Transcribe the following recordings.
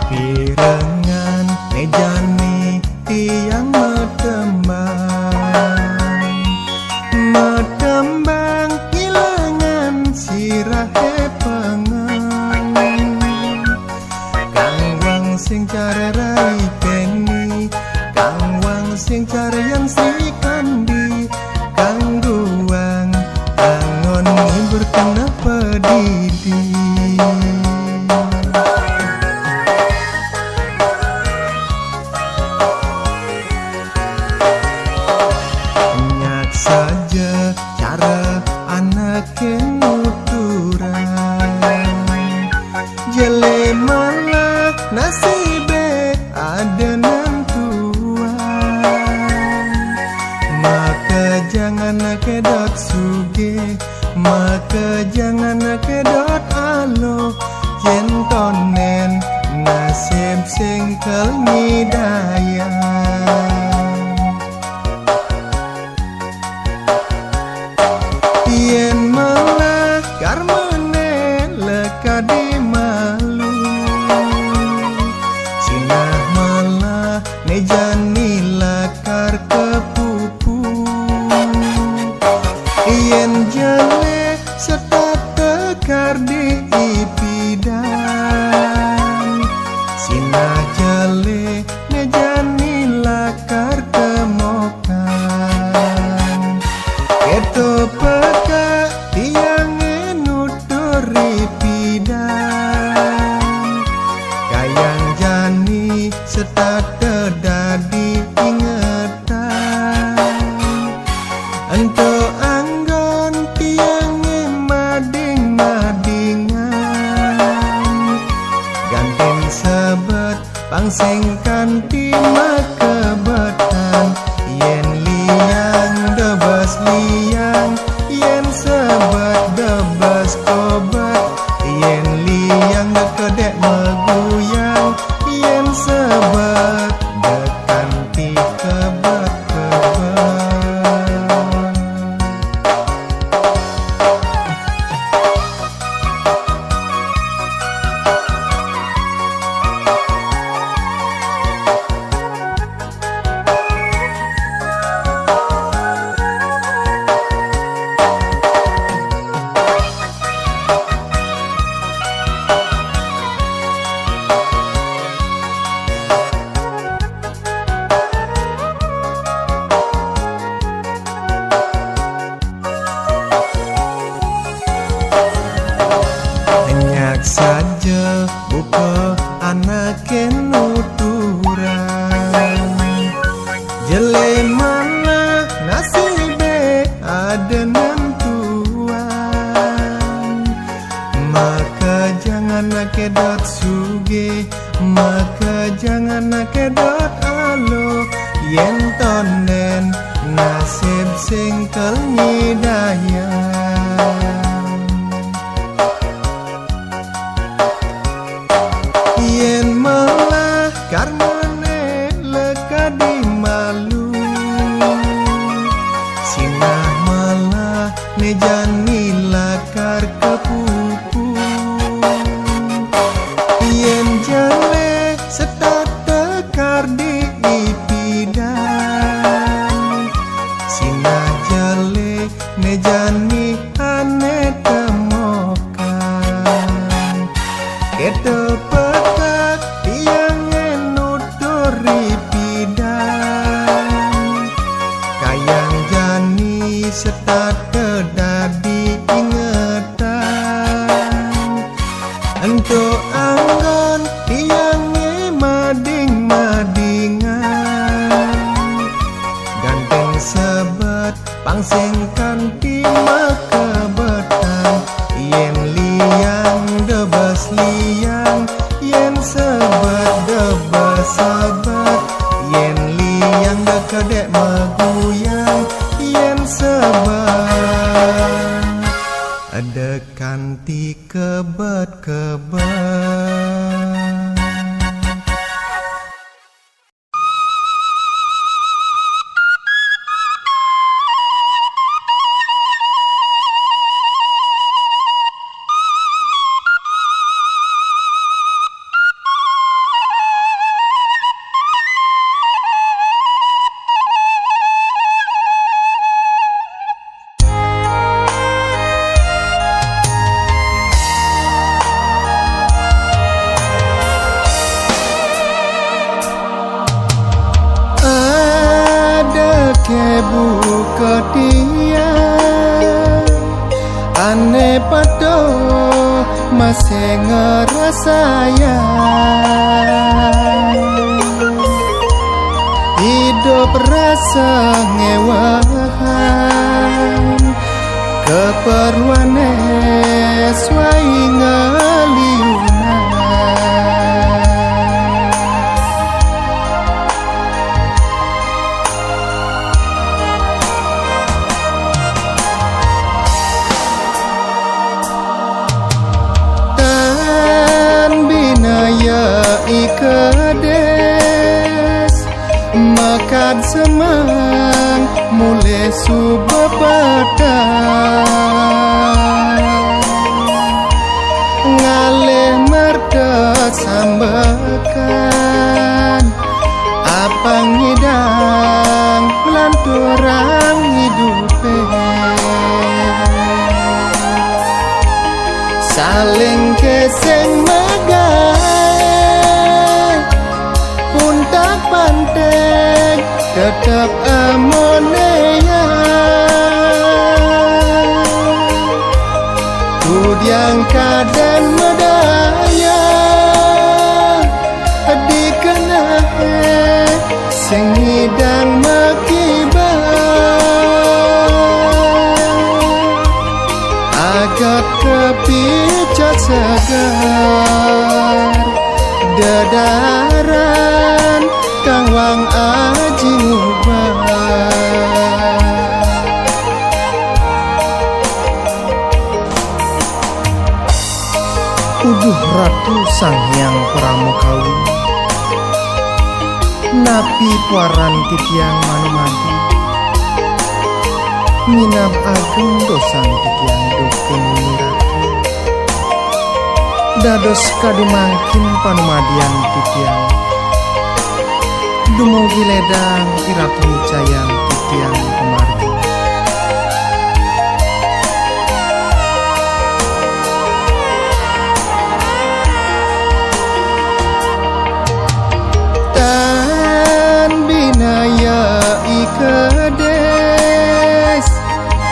Pirengan mejani tiang medembang ilangan sirahe pengang kang wang sing care rai peni kang wang sing care yang si kandi kang duang angon ngibur kena pedidi. Saja cara anak nuturan jele malah nasibe ada nantuan maka jangan kedot suge maka jangan kedot alo yen tonen nasib singkel ngidaya. Yen malah karmene lekadi malu sinah malah nejani lakar kepupu yen jale setat tekar di ipidan sinah jale nejani lakar kemokan keto peka tiang nuturi pidan kayang jani setat dadi ingetan ento anggon tiang mading-madingan ganten sebet pangsing kanti makebetan yen liang debes liang yen sebet debes kobat yen liang dekedek meguyang yen sebet dekanti kebet-kebet. Saja buka anak nuturan jele mana nasibe ada nantuan maka jangan kedot suge maka jangan kedot alo yen tonen nasib singkel ngidaya. Yen malah karmane lekadi malu sinah malah nejani lakar kepupu yen jale setat tekar di ipidan sinah jale nejani ane temokan keto pekat tiang nuturi pidan kayang jani setat dadi ingetan Ento anggon tiange mading-madingan, gandeng sebat pangsengkan timah kebetan. Yen liang debas liang, yen sebat debas sebat. Yen liang dekedek meguyang, yen sebat ada kanti kebat-kebat. Buka dia ane pado masih ngerasa ya hidup rasa ngewahan keperluane swai ngeliunan. Ikades makan semang mulai subapatan ngalih merda sambekan apa ngidang lanturang hidupe saling keseng pantek tetap amoneya kudiang kadan medaya dikenahe sing hidang makibah agak kepicat segar dadaran kang wang aji ngubah. Uduh ratu sang hyang pramukawi napi puaran titiang manumadi minab agung dosang titiang dukun mirati dados kadimangkin panumadian titiang dumugi ledang iratu cayang titiang kemargi. Tan binaya ikades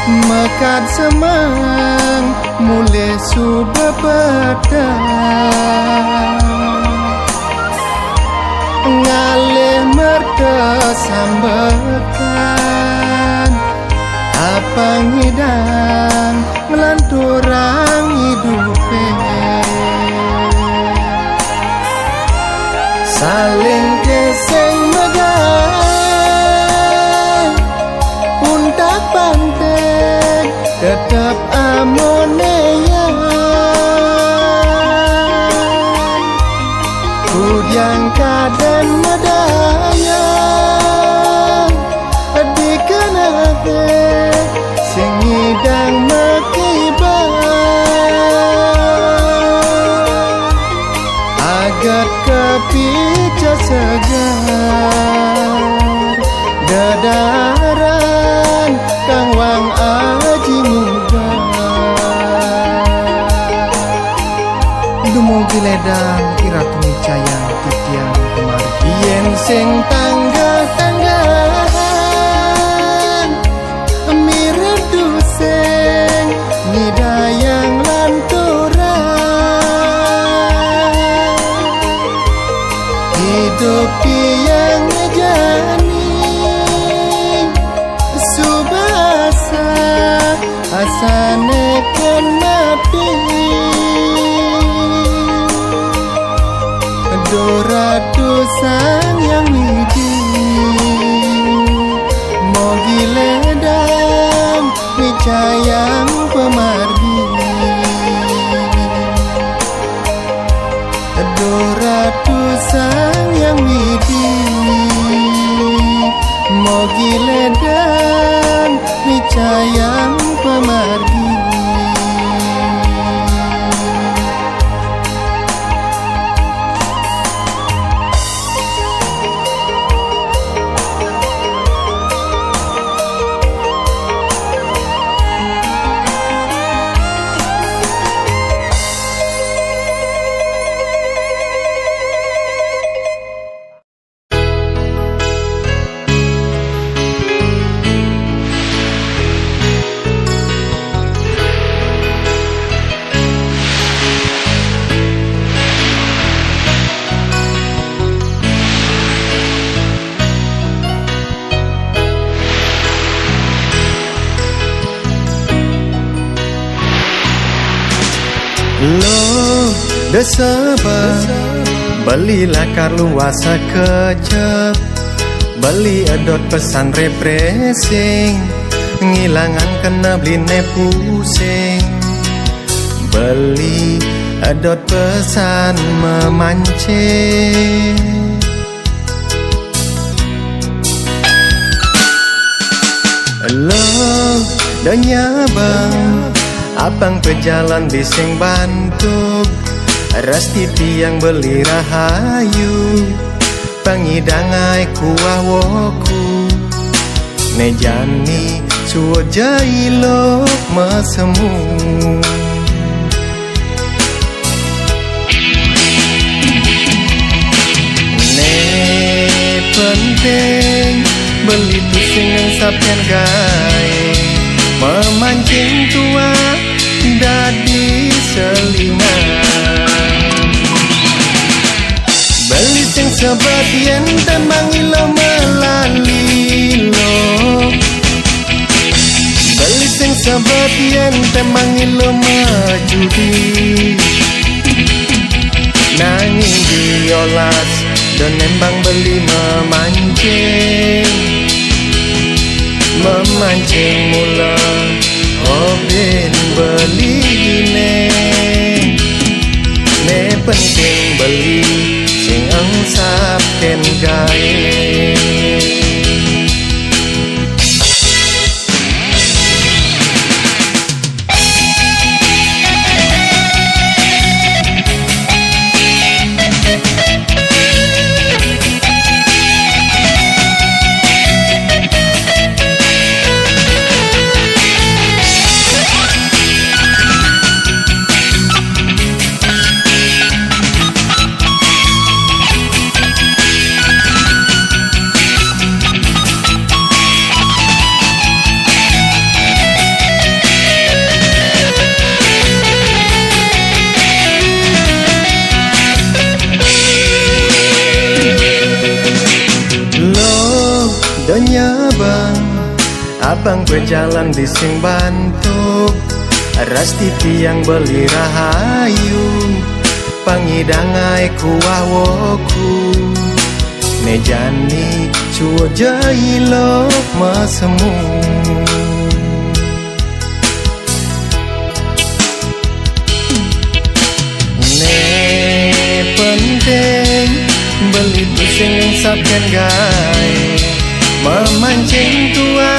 mekad semang mulai subapatan ngalih merda sambekan apa ngidang ngelanturang hidupe saling keseng megang puntak pantek tetap amoneya kudiang kadan medaya dikenake sing ngidang makibah agat kepicat segar dadaran kang wang aji mubah dumugi ledang iratu cayang titiang kemargi yen sing tangga-tanggaan miredu sing ngidayang lanturan Dopi yang ngejani subasa asane kan mapi Doratu sang yang widi Mogi ledam Micayang pemargi Doratu sang yang widi Mogi ledam Micayang pemargi Lo desaba belilah karluasa kecep beli edot pesan repressing ngilangan kena bline pusing beli edot pesan memancing Lo danya bang Abang pejalan bising bantuk Rasti tiang beli rahayu Pangidangai kuah woku Nejani suo jailok mesemu Ne penting beli pusing yang sapian gae Memancing tua dadi selingan Beli sing sebagian temangi lo melali lo Beli sing sebagian temangi lo majudi Nanging diolas dan nembang beli memancing Memancing mula Obin beli ne penting beli sing angsap ken gae Donya bang, abang berjalan di sing bantuk Rasti tiang beli rahayu Pangidangai kuah woku Nejani cuo jailok mesemu Ne penting beli pusing yang sapian gae Memancing tua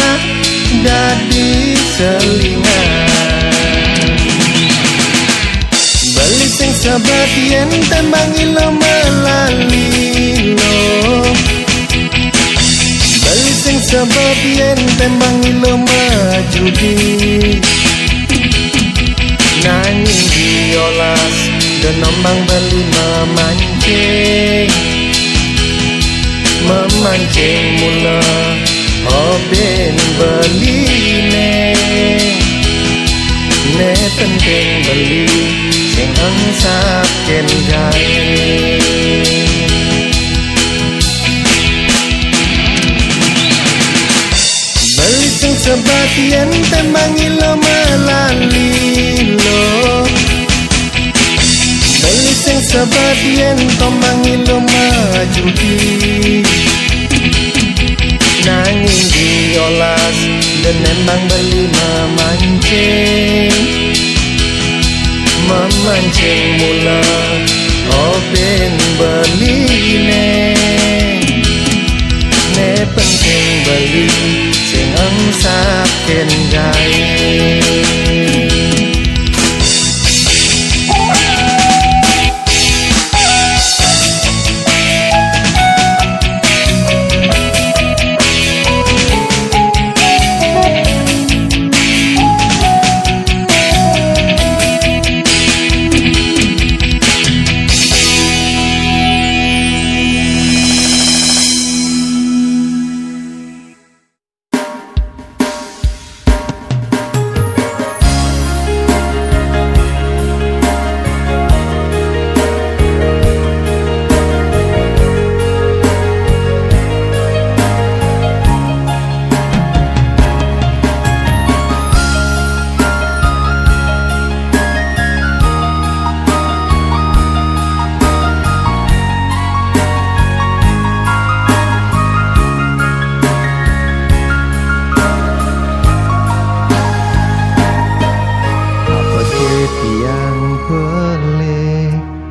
dadi selingan Beli sing sebagian tembangi lo melali lo Beli sing sebagian tembangi lo majudi Nanging diolas dan nombang beli memancing Memancing mula Obin beli ne penting beli sing angsap ken gae sebat yen tembangi lo melali lo beli sing sebat yen tembangi lo majudi nanging diolas dan nembang beli memancing mula open beli ne penting beli sing angsaken gawe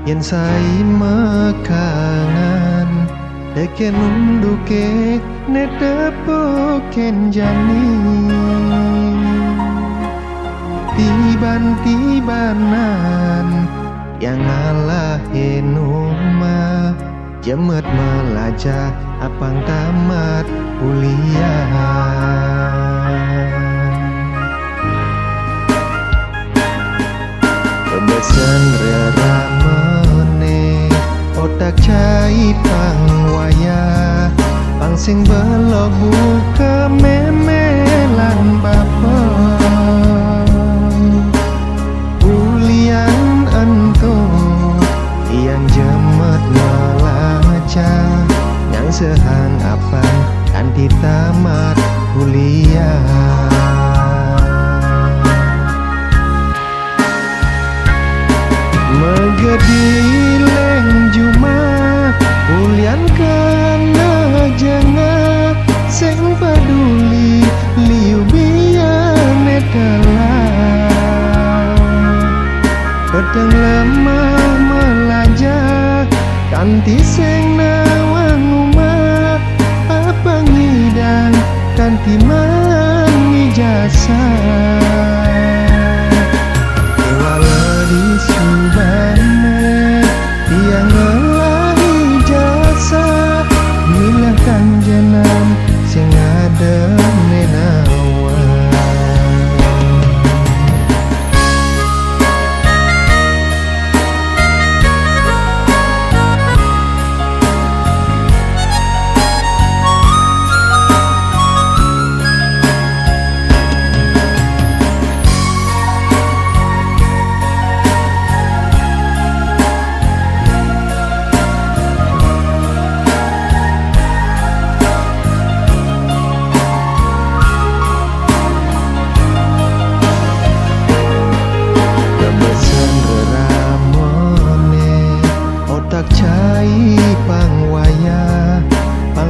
yen sai mekangan deken unduke ne tepoken jani tiban-tibanan yang ngalahin umah jemet melajah apang tamat kuliah kebesan reramene otak cai pangwaya pangsing belok buka memelan bapa ulian ento yang jemet melaca yang sehang apang kanti tamat kuliah megedileng juma ulian kana janga sing peduli liu bian etelah pedang lemah melajak kanti sing nawang umah apa ngidang kanti mangi jasa subane yang ngelahi jasa milahkan jenam sing ada nenawa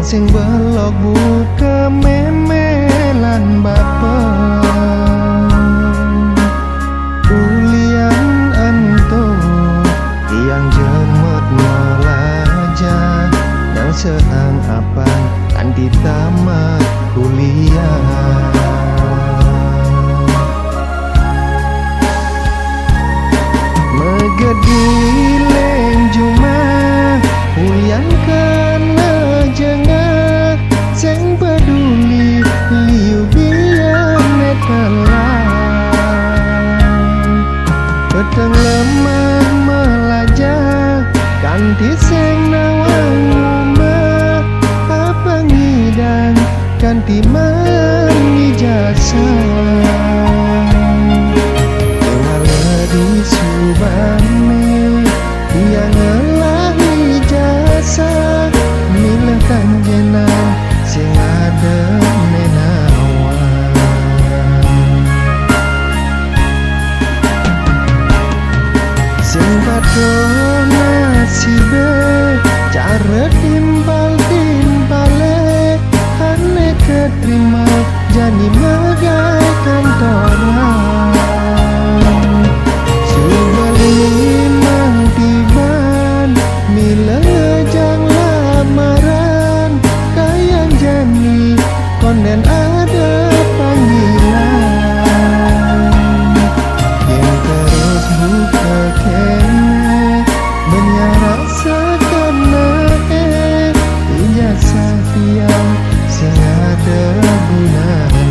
sing belok buka memelan bapa ulian ento yang jemet melajah yang seang apang kanti tamat kuliah megedileng juma ulian kana jengah sing peduli liu bian nasibe cara timbal-timbale ane keterima jadi megai kantoran sebalik mangtiban mila jang lamaran kayan jani konden ada panggilan yang terus buka kene menyerah sekena ijazah tiang sing ada gunane.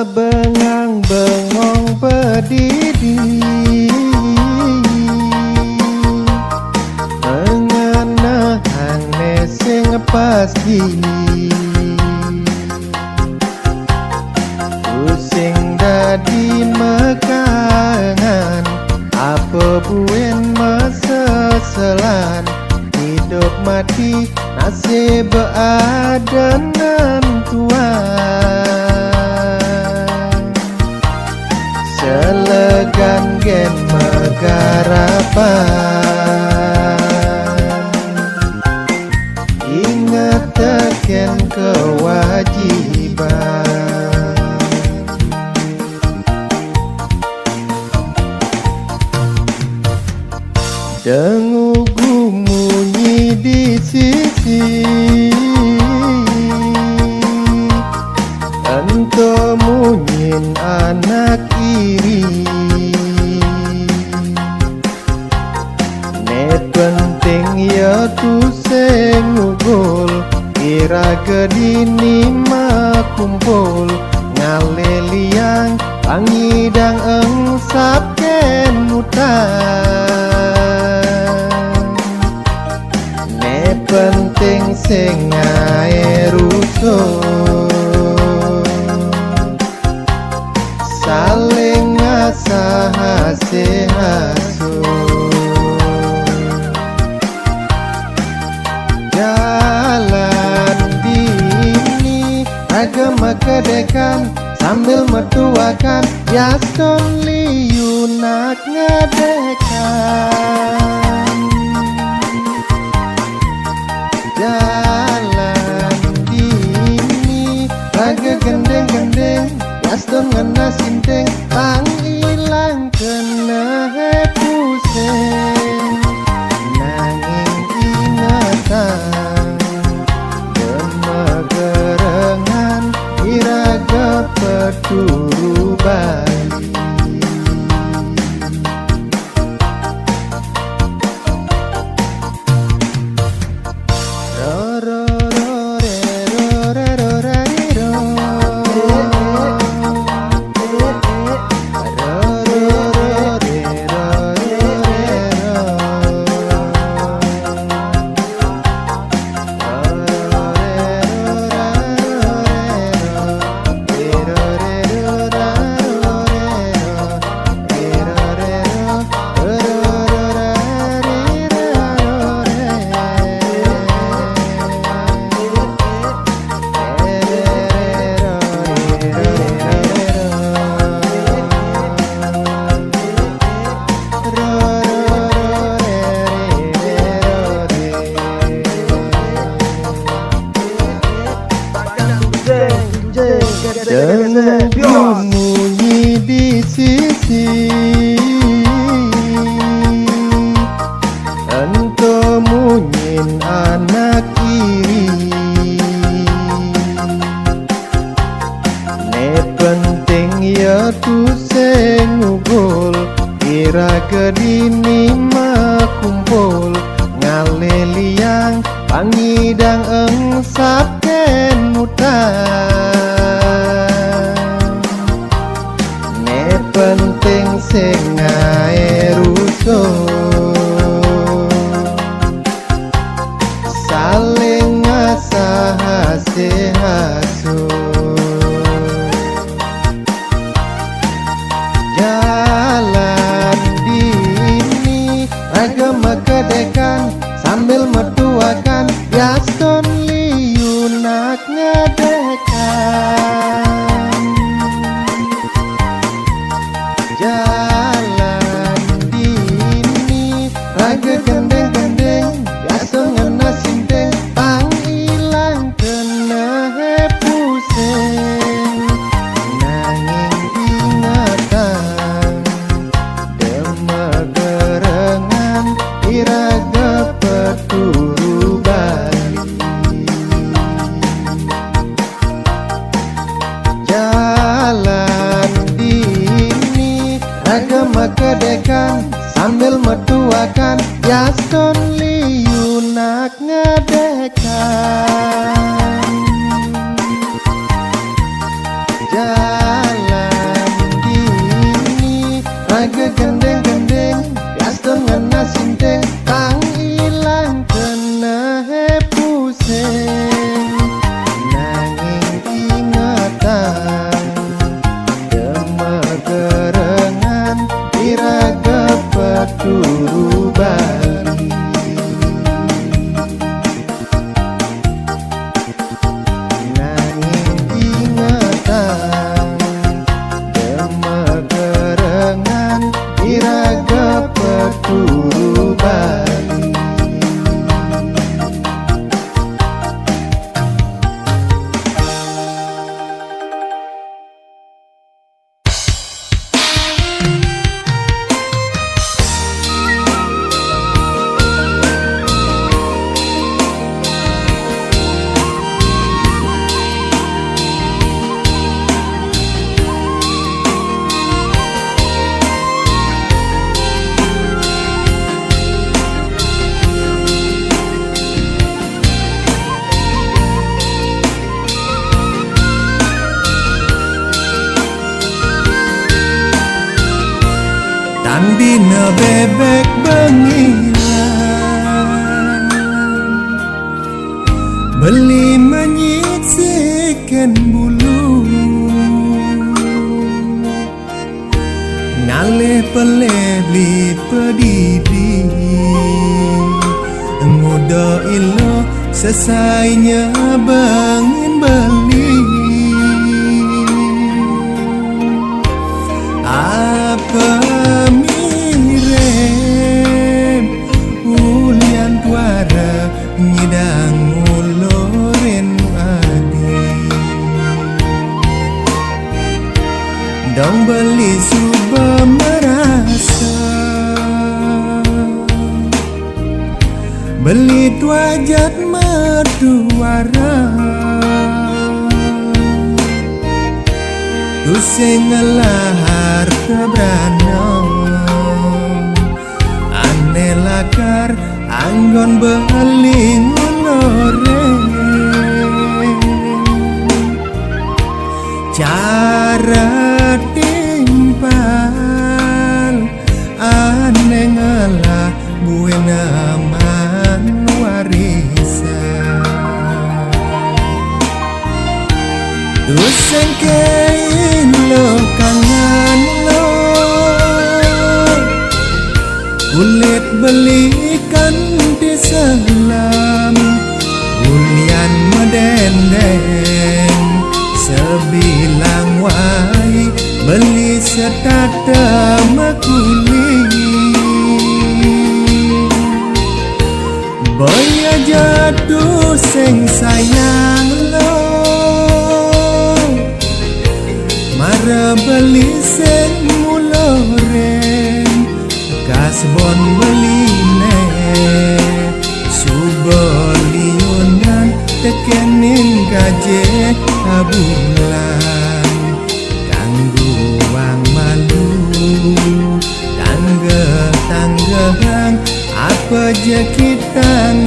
Bengang bengong berdiri mengenang nesing pas gini pusing dadi mekangan apa buen meseselan hidup mati nasib beadanan tuan selegan gen megarapan ingat teken kewajiban dengugu munyi di sisi ento munyin anak iri ne penting ya tu sengugul kira gedini makumpul ngaleliang pangidang engsap ken mutang ne penting sing ae rusuh saling ngasah hasih-hasuh jalan dini agama kedekan sambil mertuakan Yaston liunak ngadekan jalan dini raga gendeng-gendeng Yaston ngena sinteng pang ilang kena pusing nanging ingatan demegerengan iraga peturu Bali liang pangidang eng saken mutang ne penting sing ngae rusuh saling ngasah hasil jalan dini agama kedekan sambil mertuakan Gaston liunak ngedekan jalan dini raga gendeng-gendeng Gaston ngena sinteng pang ilang kena pusing nanging ingatan demegerengan iraga peturu Bali jalan dini agama kedekan sambil mertuakan Gaston liunak ngedekan jalan dini raga gendeng-gendeng Gaston ngena sinteng tang ilang kena pusing nanging ingatan demegerengan iraga peturu Bali nanging ingatan demegerengan iraga peturu Bali tan bina bebek bengilan beli menyisikan bulu ngalih peleh beli pedidi ngudo ilo sesainya bangin beli apa mirem ulian tuara nyidang ulorin adi dong beli suba merasa beli tuajat mertuara tusing ngelahar keberanong ane lakar anggon beling unoreng cara timpal ane ngalah gue naman warisan tusing kein lo kangen lo kulit belikan di selam ulian medendeng sebilang wai beli setata makuli boya jatuh sing sayang lo mara beli sing muloren kasbon beline suboliunan tekenin gaje abulan kanggo wang malu tangga-tanggang apa je kitang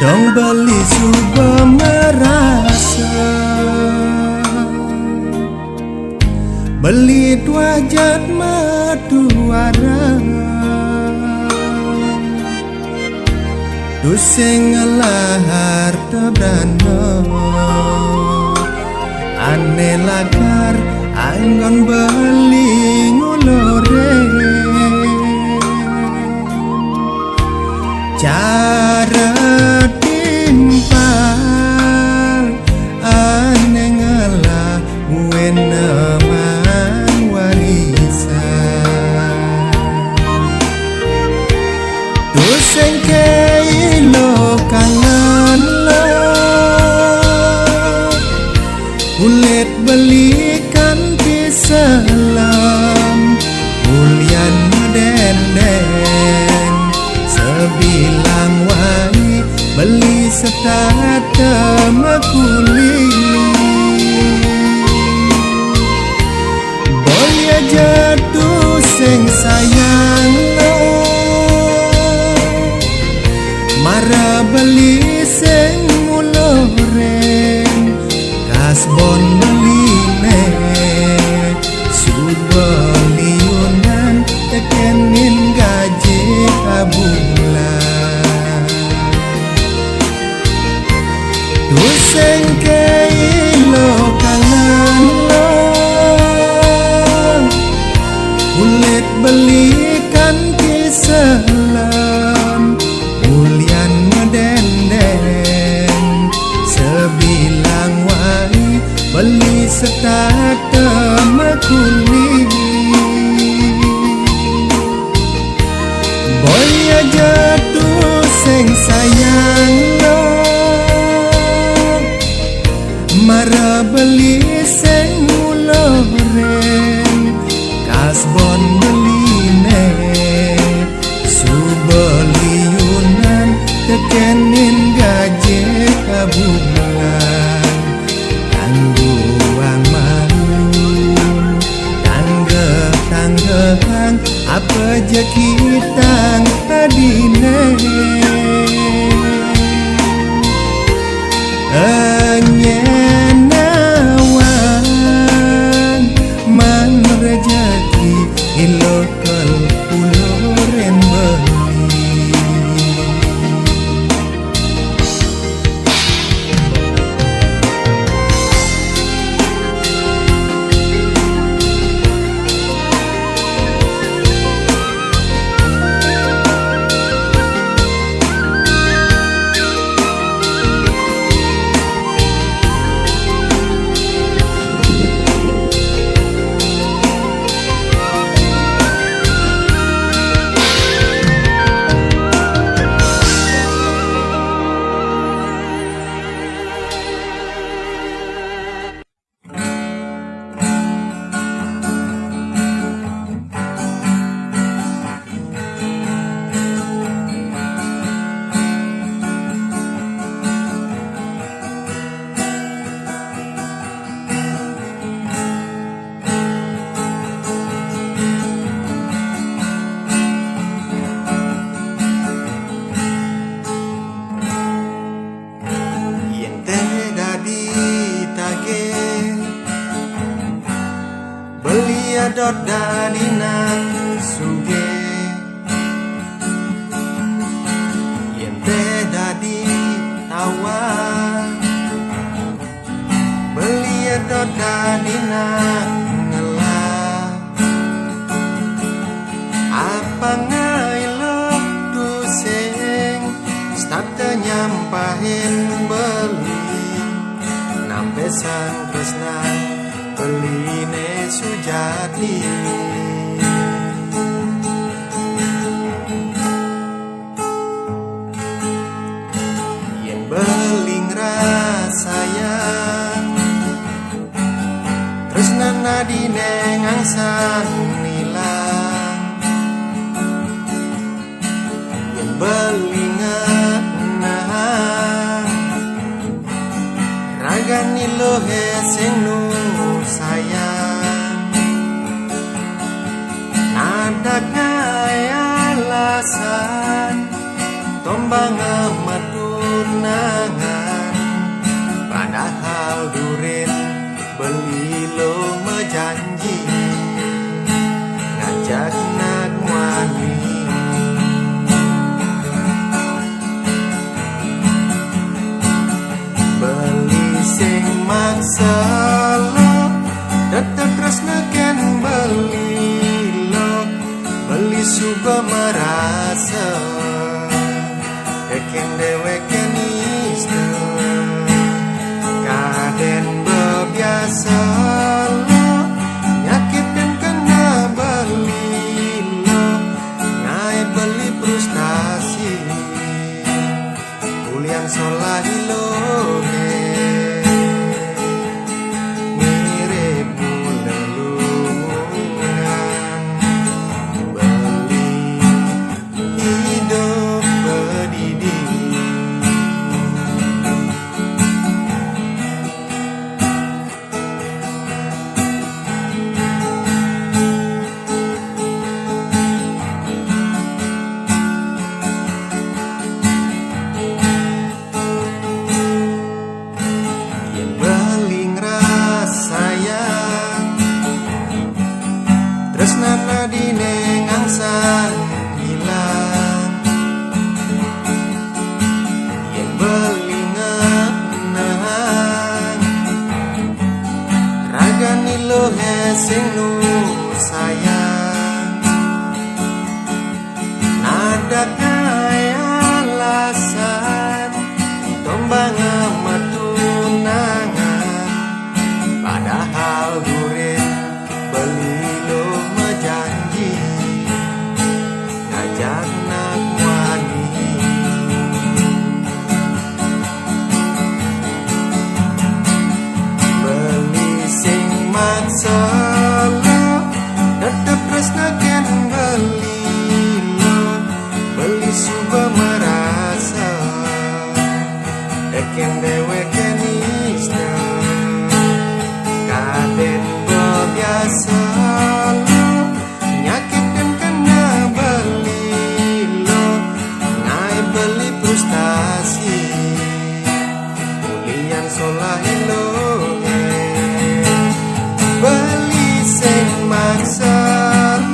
dong beli suba merasa beli wajat maduara duseng ngelahar tebrano ane lagar anggon beli ngulore cara timpal ane ngalah weneman warisan duseng keilo kangen lo kulit belikan pisalam ulian denden sebilang wai beli setat temakuli boya jatuh sing sayang lo mara beli sing muloren kasbon beline subeliunan tekenin gaji abulan duseng keilo kangen lo kulit belikan kisalam ulian ngedenden sebilang wai beli setat temakuli boya jatuh sing sayang lo mara beli sing muloren kasbon beline subeliunan tekenin gaji kabulan tangguang malu tanggehan apa je kita tadine anyenawan man rejeki ilokal uloren beli dot dadinan suge yen teh dadi tawa beli dot dadinan ngelah apa ngailo duseng start nyampahin beli nampe sang tresna beline sujati yen beling rasayang tresnana dine ngangsan nilang yen belingat nah ragani lohe sing nu sayang nadak alasan tombang amatun sing maksa lo tetep tresna ken beli lo beli suba merasa eken deweken istilah kaden bebiasa lo nyakit dan kena beli lo ngai beli frustasi kulian solahi lo mirip lelungan beli hidup berdidi tresnana dine ngangsan hilang yang belingat nahan ragani lo sing nu sayang nada kaya alasan tombang amat tunangan padahal durin beli lo janji ngajak nak wani beli sing maksa lo tetep tresna ken beli lo beli suba merasa eken deweken istilah kaden bebiasa frustasi kulian solahi lo beli sing maksa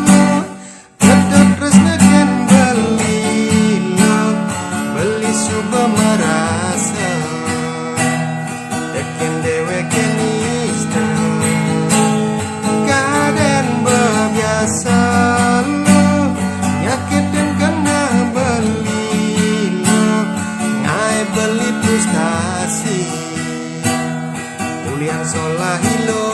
lo tetep tresna ken beli lo beli suba merasa eken deweken istilah kaden bebiasa lo nyakit dan kena beli beli frustasi kulian solahi lo